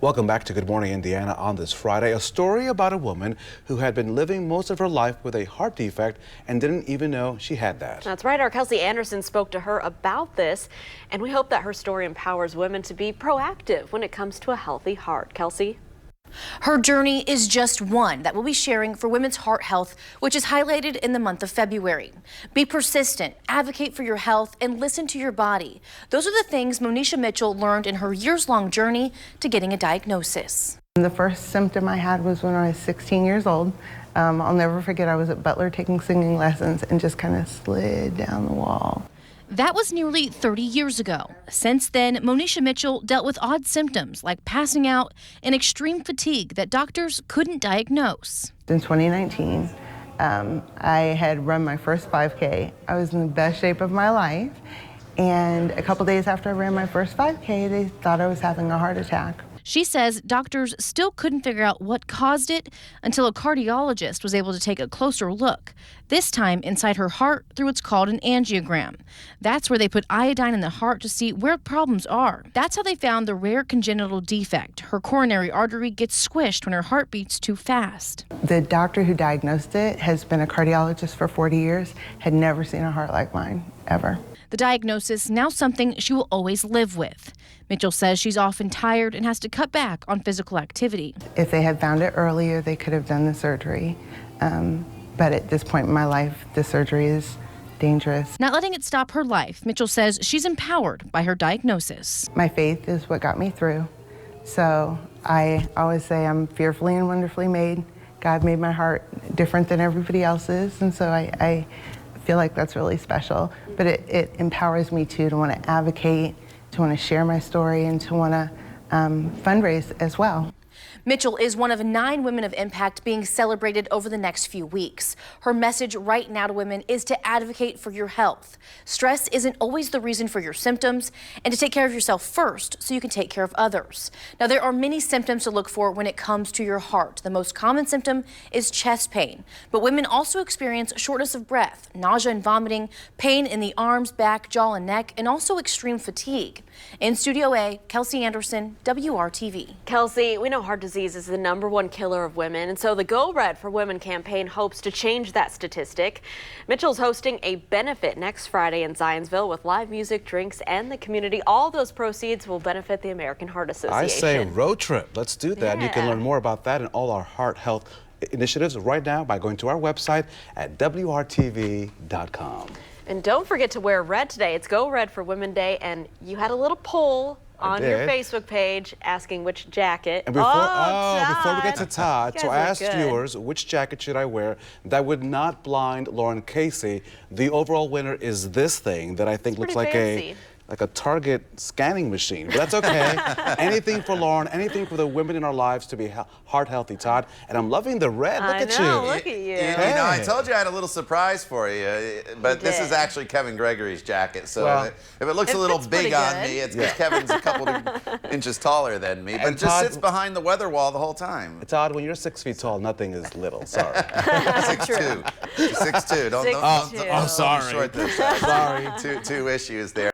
Welcome back to Good Morning Indiana on this Friday. A story about a woman who had been living most of her life with a heart defect and didn't even know she had that. That's right. Our Kelsey Anderson spoke to her about this, and we hope that her story empowers women to be proactive when it comes to a healthy heart. Kelsey? Her journey is just one that we'll be sharing for Women's Heart Health, which is highlighted in the month of February. Be persistent, advocate for your health, and listen to your body. Those are the things Monisha Mitchell learned in her years-long journey to getting a diagnosis. The first symptom I had was when I was 16 years old. I'll never forget, I was at Butler taking singing lessons and just kind of slid down the wall. That was nearly 30 years ago. Since then, Monisha Mitchell dealt with odd symptoms like passing out and extreme fatigue that doctors couldn't diagnose. In 2019, I had run my first 5K. I was in the best shape of my life. And a couple days after I ran my first 5K, they thought I was having a heart attack. She says doctors still couldn't figure out what caused it until a cardiologist was able to take a closer look, this time inside her heart through what's called an angiogram. That's where they put iodine in the heart to see where problems are. That's how they found the rare congenital defect. Her coronary artery gets squished when her heart beats too fast. The doctor who diagnosed it has been a cardiologist for 40 years, had never seen a heart like mine, ever. The diagnosis now something she will always live with. Mitchell says she's often tired and has to cut back on physical activity. If they had found it earlier, they could have done the surgery. But at this point in my life, the surgery is dangerous. Not letting it stop her life, Mitchell says she's empowered by her diagnosis. My faith is what got me through. So I always say I'm fearfully and wonderfully made. God made my heart different than everybody else's, and so I feel like that's really special. But it empowers me too to want to advocate, to want to share my story, and to want to fundraise as well. Mitchell is one of 9 women of impact being celebrated over the next few weeks. Her message right now to women is to advocate for your health. Stress isn't always the reason for your symptoms, and to take care of yourself first so you can take care of others. Now, there are many symptoms to look for when it comes to your heart. The most common symptom is chest pain, but women also experience shortness of breath, nausea and vomiting, pain in the arms, back, jaw, and neck, and also extreme fatigue. In Studio A, Kelsey Anderson, WRTV. Kelsey, we know heart disease is the #1 killer of women, and so the Go Red for Women campaign hopes to change that statistic. Mitchell's hosting a benefit next Friday in Zionsville with live music, drinks, and the community. All those proceeds will benefit the American Heart Association. I say road trip. Let's do that. Yeah. You can learn more about that and all our heart health initiatives right now by going to our website at WRTV.com. And don't forget to wear red today. It's Go Red for Women Day, and you had a little poll on your Facebook page asking which jacket. And before we get to Todd, so I asked viewers, which jacket should I wear that would not blind Lauren Casey? The overall winner is this thing that I think looks like a Target scanning machine, but that's okay. Anything for Lauren, anything for the women in our lives to be heart healthy, Todd. And I'm loving the red. Look at you. Look at you. You know, I told you I had a little surprise for you, but this is actually Kevin Gregory's jacket. So if it looks a little big on me, it's because Kevin's a couple of inches taller than me, but just sits behind the weather wall the whole time. Todd, when you're 6 feet tall, nothing is little. Sorry. 6'2". 6'2". Don't sorry. short this. Sorry. Two issues there.